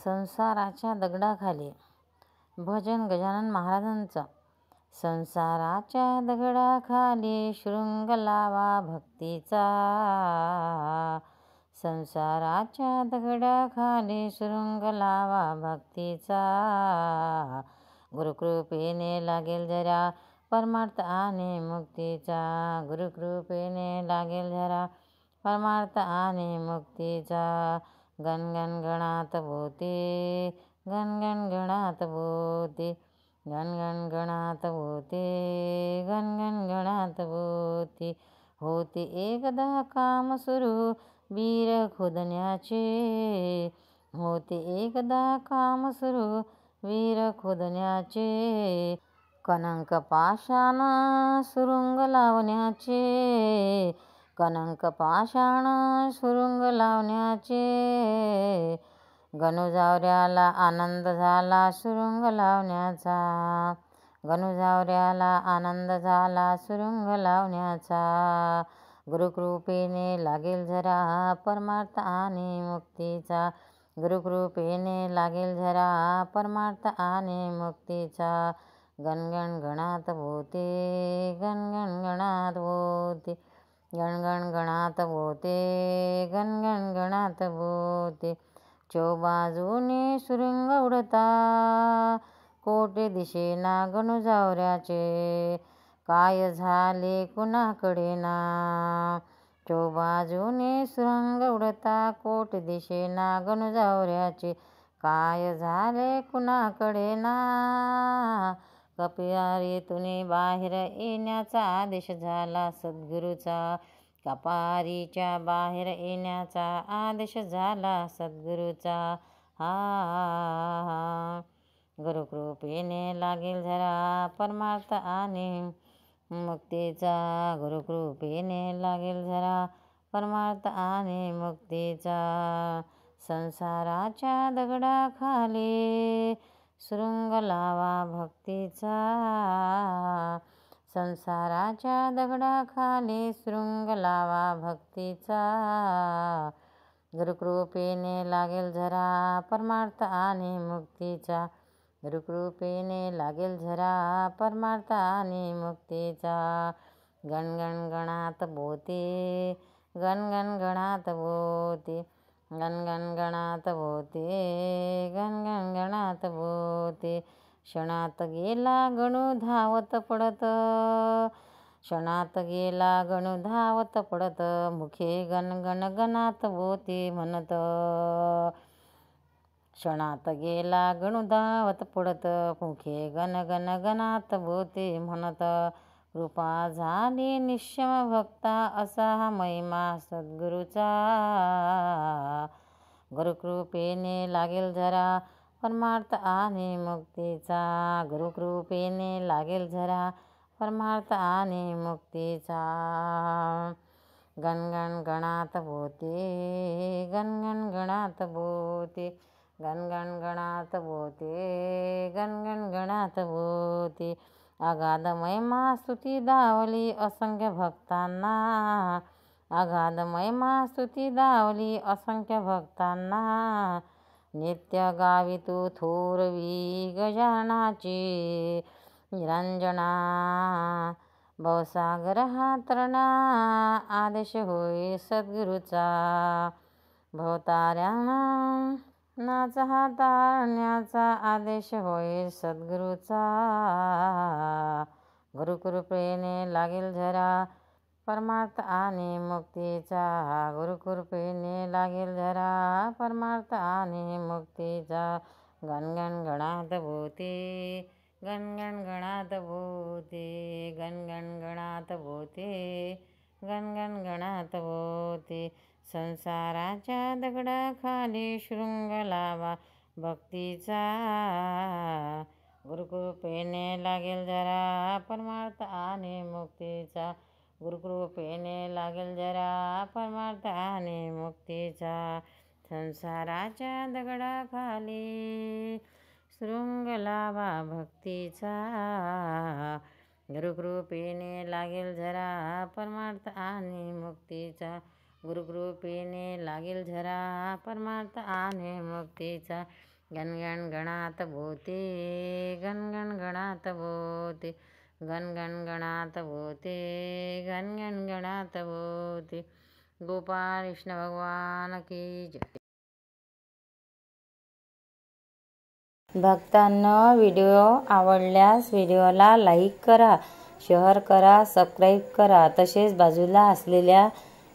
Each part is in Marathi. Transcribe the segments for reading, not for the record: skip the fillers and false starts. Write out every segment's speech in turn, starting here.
संसाराच्या दगडाखाली भजन गजानन महाराजांचं. संसाराच्या दगडाखाली शृंग लावा भक्तीचा, संसाराच्या दगडाखाली शृंग लावा भक्तीचा. गुरुकृपेने लागेल जरा परमार्थ आणि मुक्तीचा, गुरुकृपेने लागेल जरा परमार्थ आणि मुक्तीचा. गणगण गणात भोवती, गणगण गणात भोवती, गणगण गणात भोवती, गणगण गणात भोवती. होती एकदा काम सुरू वीर खोदण्याचे, होते एकदा काम सुरू वीर खोदण्याचे. कणंक पाषाण सुरुंग लावण्याचे, कणंक पाषाण सुरुंग लावण्याचे. गणुजावऱ्याला आनंद झाला सुरुंग लावण्याचा, गणुजावऱ्याला आनंद झाला सुरुंग लावण्याचा. गुरुकृपेने लागेल जरा परमार्थ आणि मुक्तीचा, गुरुकृपेने लागेल जरा परमार्थ आणि मुक्तीचा. गणगण गणात भोवती, गणगण गणात भोवती, गणगण गणात भोवती, गणगण गणात भोवती. चोबाजूने सुरुंग उडता कोटे दिशेना गणुजावऱ्याचे, काय झाले कुणाकडे ना. चोबाजूने सुरुंग उडता कोट दिशेना गणुजावऱ्याचे, काय झाले कुणाकडे ना. कपारीतून बाहेर येण्याचा आदेश झाला सद्गुरूचा, कपारीच्या बाहेर येण्याचा आदेश झाला सद्गुरूचा. गुरुकृपेने लागेल जरा परमार्थ आणि मुक्तीचा, गुरुकृपेने लागेल जरा परमार्थ आणि मुक्तीचा. संसाराच्या दगडाखाली शृंग लावा भक्तीचा, संसाराच्या दगडाखाली शृंग लावा भक्तीचा. गुरुकृपेने लागेल जरा परमार्थ आणि मुक्तीचा, गुरुकृपेने लागेल जरा परमार्थ आणि मुक्तीचा. गणगण गणात भोवती, गणगण गणात भोवती, गणगण गणात भोवती, गणगण गणात भोवती. क्षणात गेला गणू धावत पडत, क्षणात गेला गणू धावत पडत, मुखे गणगण गणात भोवती म्हणत. क्षणात गेला गणू धावत पडत, मुखे गणगण गणात भोवती म्हणत. कृपा झाली निश्चय भक्ता असा हा महिमा सद्गुरूचा, गुरुकृपेने लागेल जरा परमार्थ आणि मुक्तीचा, गुरुकृपेने लागेल जरा परमार्थ आणि मुक्तीचा. गणगण गणात भोवती, गणगण गणात भोवती, गणगण गणात भोवती, गणगण गणात भोवती. अगाध महिमा स्तुती दावली असंख्य भक्तांना, अगाध महिमा स्तुती दावली असंख्य भक्तांना. नित्य गावितो थोरवी गजाननाची निरंजना, भवसागर हा तरणा आदेश होय सद्गुरूचा. भवताऱ्यांना नाचा हा तारण्याचा आदेश होय सद्गुरूचा. गुरुकृपेने लागेल जरा परमार्थ आणि मुक्तीचा, गुरुकृपेने लागेल जरा परमार्थ आणि मुक्तीचा. गणगण गणात भोवती, गणगण गणात भोवती, गणगण गणात भोवती, गणगण गणात भोवती. संसाराच्या दगडाखाली शृंग लावा भक्तीचा, गुरुकृपेने लागेल जरा परमार्थ आणि मुक्तीचा, गुरुकृपेने लागेल जरा परमार्थ आणि मुक्तीचा. संसाराच्या दगडाखाली शृंग लावा भक्तीचा, गुरुकृपेने लागेल जरा परमार्थ आणि मुक्तीचा, गुरुकृपेने लागेल जरा परमार्थ आणि मुक्तीचा. गण गण गणात भोते गण गण गणात भोते गण गण गणात भोते गण गण गणात भोते। गोपाल कृष्ण भगवान की जय। भक्तांनो, व्हिडिओ आवडल्यास व्हिडिओला लाईक करा, शेअर करा, सबस्क्राईब करा, तसेच बाजूला असलेल्या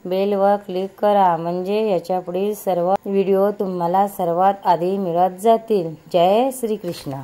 बेलवर क्लिक करा, म्हणजे याच्यापुढील सर्व व्हिडिओ तुम्हाला सर्वात आधी मिळत जातील। जय श्री कृष्ण।